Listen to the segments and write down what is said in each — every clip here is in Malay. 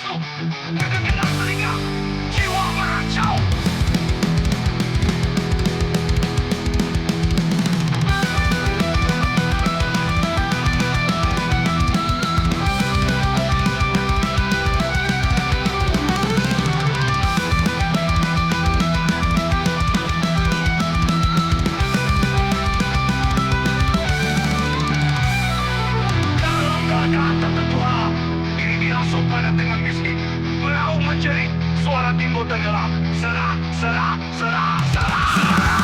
masuk ke dalam telinga, jiwa meracau. Dalam keadaan tertentu, diri dirasuk pada tengah miskin, meraung menjerit, suara timbul tenggelam. Serah, serah, serah, serah, serah.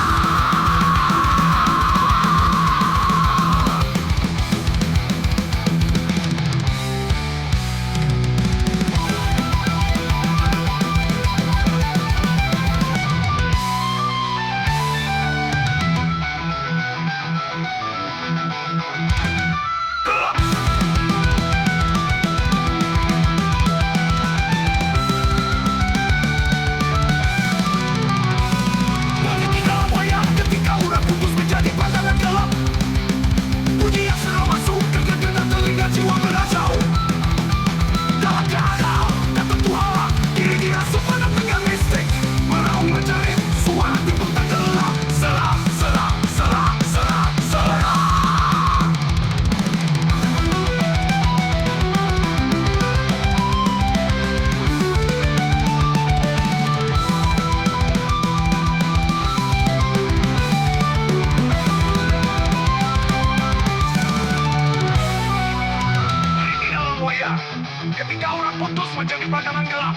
Ketika orang putus menjadi pandangan gelap,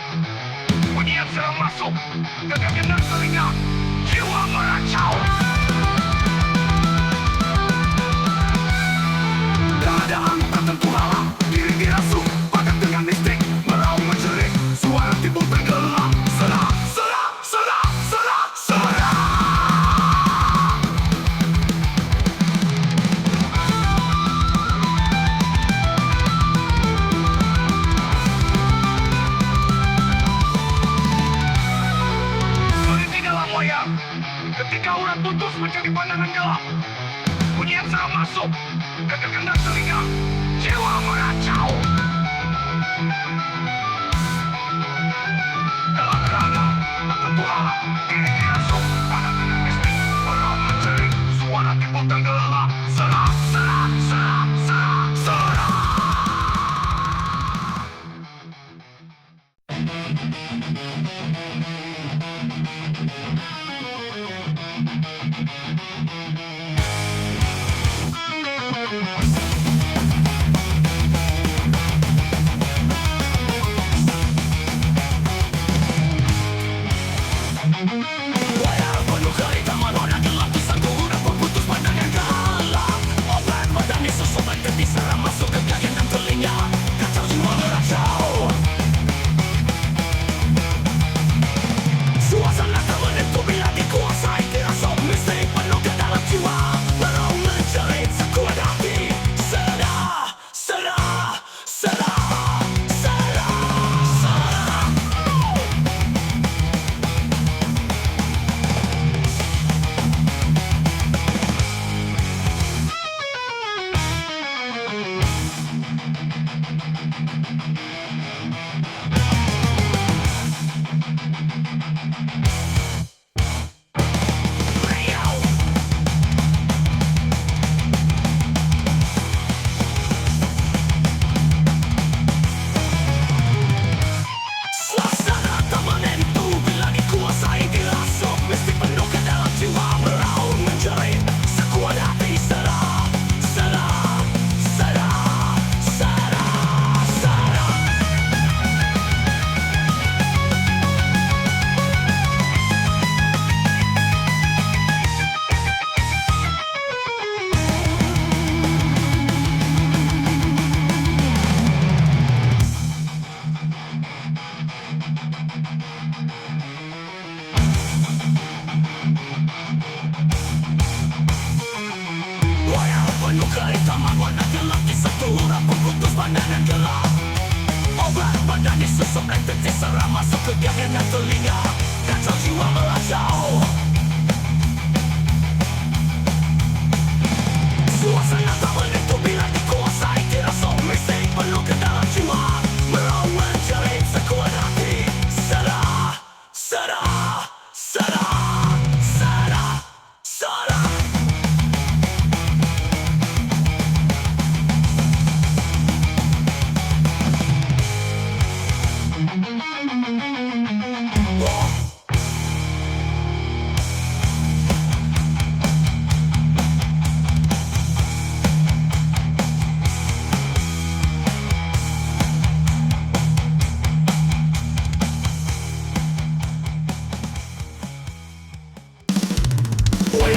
bunyi yang serang masuk ke dalam telinga, jiwa meracau. Keadaan tertentu halang, diri dirasuk pada tengah mistik, meraung menjerit, suara timbul tenggelam. Serah, serah, serah, serah, serah. Ketika urat putus menjadi pandangan gelap, bunyi yang serang masuk ke dalam telinga, jiwa meracau. Dalam keadaan tertentu halang, diri dirasuk pada tengah mistik, meraung menjerit, suara timbul tenggelam. Serah, serah, serah, serah, serah. Layar penuh keretaman warna gelap disangkut dan putus pandangan gelap. Obat madani susuman ketis seram masuk ke gagang telinga, kacau jiwa meracau. Suasana tak menentu bila dikuasai kerasuk mistik penuh ke dalam jiwa, meraung menjerit sekuat hati. Serah, serah, serah, serah, serah. Suasana tak menentu bila dikuasai dirasuk mistik penuh ke dalam jiwa, meraung menjerit sekuat hati. Serah, serah, serah, serah, serah. Layar penuh keretaman warna gelap disangkut dan putus pandangan gelap. Obat badan disusuk dan tetis seram masuk ke gagang telinga, kacau jiwa meracau. Suasana tak menentu bila dikuasai dirasuk mistik penuh ke dalam jiwa, meraung menjerit Buaya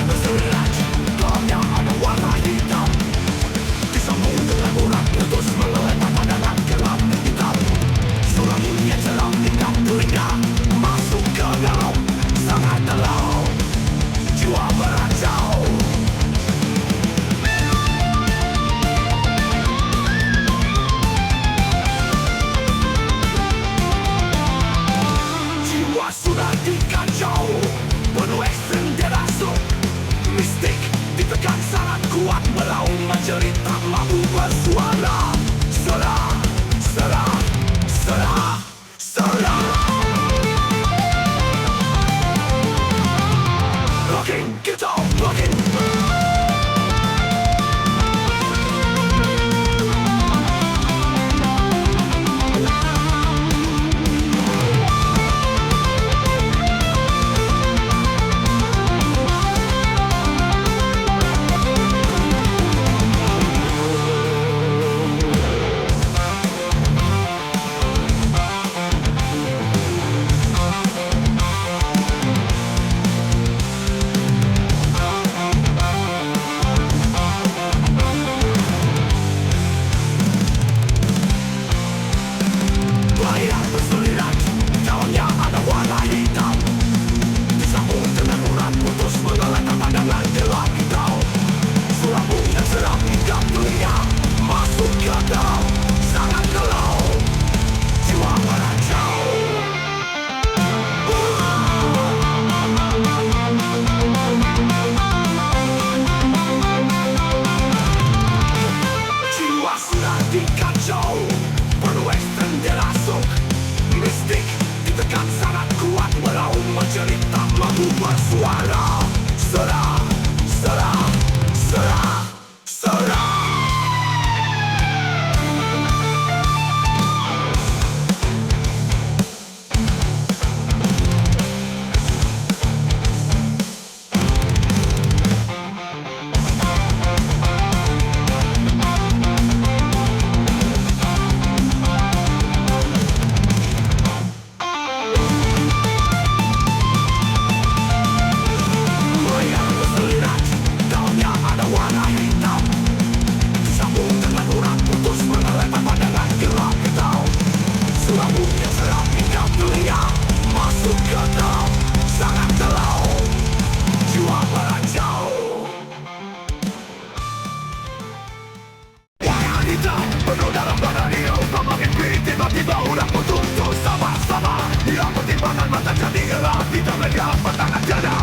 bersurat, dalamnya ada warna hitam. Disambung dengan urat putus meletak pandangan gelap hitam. Suramnya cerah hingga telinga, masuk ke dalam, sangat dalam. Jiwa meracau. Jiwa sudah dikacau, penuh ekstrim dia rasuk. Mistik ditekan sangat kuat, melaung menjerit tak mampu bersuara. Serah, serah, serah, serah. Rocking, kita rocking. Layar bersulirat, dalamnya ada warna hitam. Disambung dengan urat putus meletak pandangan gelap hitam. Suramnya cerah hingga telinga, masuk ke dalam, sangat galau. Jiwa meracau. Jiwa sudah dikacau, penuh ekstrim dia rasuk. Mistik ditekan sangat kuat, melaung menjerit tak mampu bersuara. Serah, serah, serah, serah. Layar bersulirat, dalamnya ada warna hitam. Disambung dengan urat putus meletak pandangan gelap hitam. Suramnya cerah hingga telinga, masuk ke dalam, sangat dalam. Jiwa meracau. Warna hitam penuh dalam badan dia, umpama mimpi tiba-tiba udah putus. Sama-sama hilang pertimbangan, mata jadi gelap, hitam legap, tangan tiada.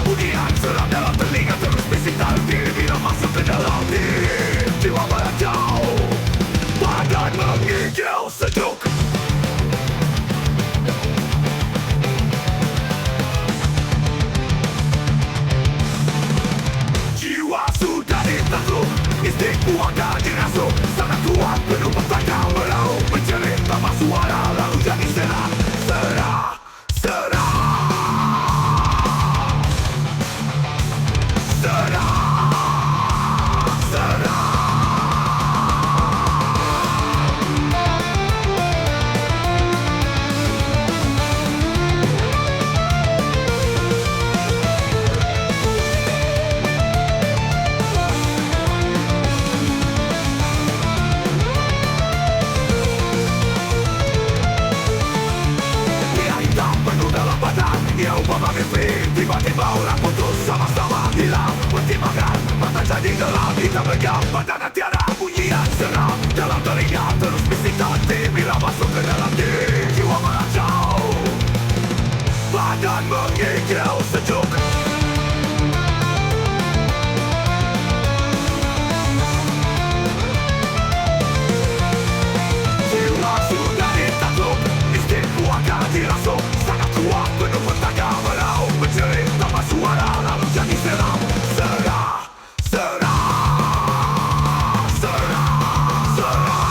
Bunyian seram dalam telinga, terus bisik tahu diri bila masuk ke dalam diri. Jiwa meracau, badan mengigau sejuk. Jiwa sudah ditakluk, insting puaka dirasuk. Sangat kuat, penuh petaka, melaung menjerit tanpa suara, lalu jadi serah, serah, serah. Serah, serah. Dia hitam penuh dalam badan, dia umpama mimpi, tiba-tiba orang putus. Sama-sama hilang pertimbangan, mata jadi gelap, hitam legap, badan tiada. Bunyian seram dalam telinga, terus bisik hati bila masuk ke dalam diri. Jiwa meracau, badan mengigau sejuk. Jiwa sudah ditakluk, insting puaka dirasuk. Sangat kuat, penuh petaka, melaung menjerit tanpa suara, lalu jadi seram. Serah, serah, serah, serah.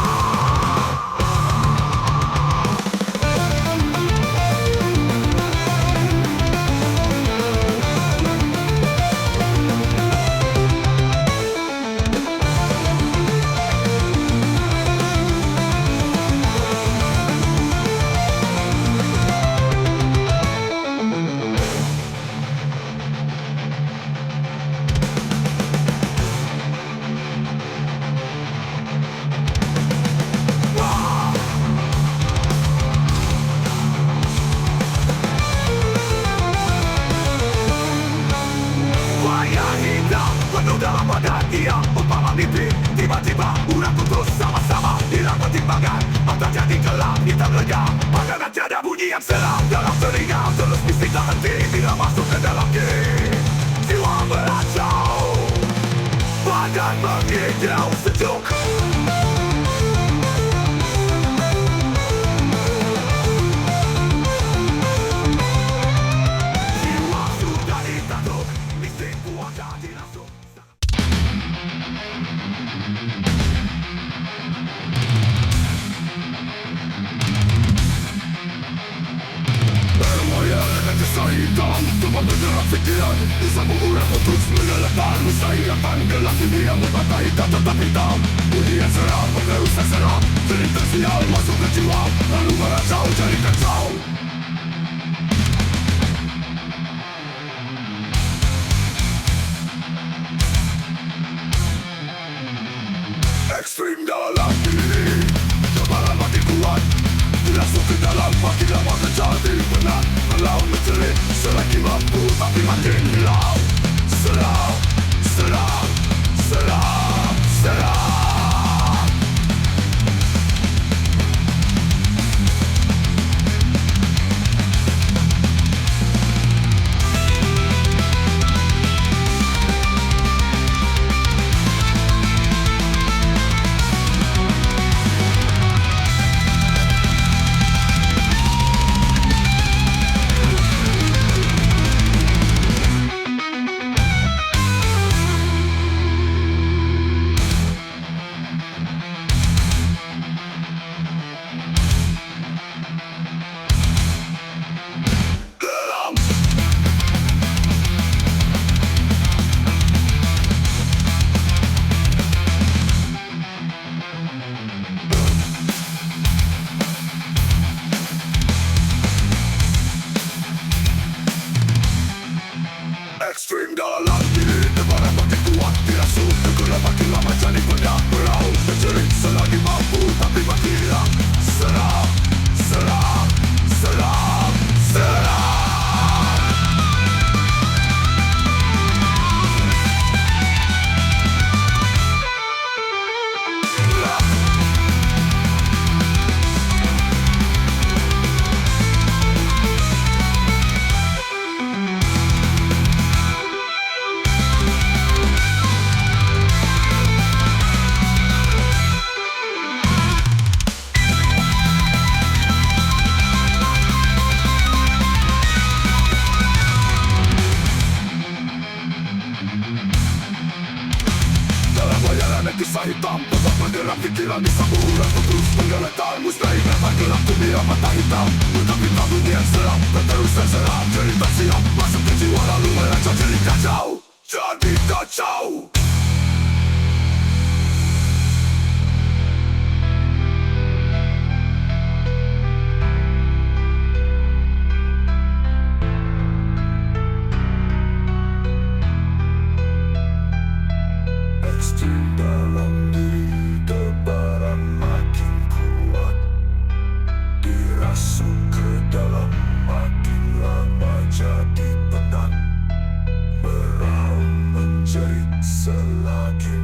meledak. Makanan tiada bunyi yang seram dalam telinga. Terus mesti tak henti bila masuk ke dalam diri. Jiwa meracau, badan mengidau sejuk. Jiwa sudah ditakluk, insting puasa dirasuk. Bermoya dengan jasa hitam, tempat bergerak pikiran. Disambung urat putus mengelakkan musa ingatan. Gelap dunia mata hitam tetap hitam. Bunyi yang seram, pengerus yang seram. Cerita sial masuk ke jiwa, lalu meracau jadi kacau. Ekstrim dalam diri, kebaran makin kuat. Dirasuk ke dalam makin lama terjadi penat. Melawan menjerit selagi mampu tapi makin hilau. Serang, serang, serang, serang. Ekstrim dalam diri, tebaran makin kuat. Dirasuk kegera makin lama jadi benda beraung. Menjerit selagi mampu tapi makin hilang. Serang, serang, serang, serang. Kisah hitam tetap menderang pikiran. Disambung urat putus penggeletar. Mustahil dapat gelap dunia mata hitam. Tetapi tak bunyi yang seram, terus dan seram. Cerita siap masuk ke jiwa lalu meracau jadi kacau. Jadi kacau. Ekstrim dalam diri, tebaran makin kuat. Dirasuk ke dalam makin lama jadi penat. Meraung menjerit selagi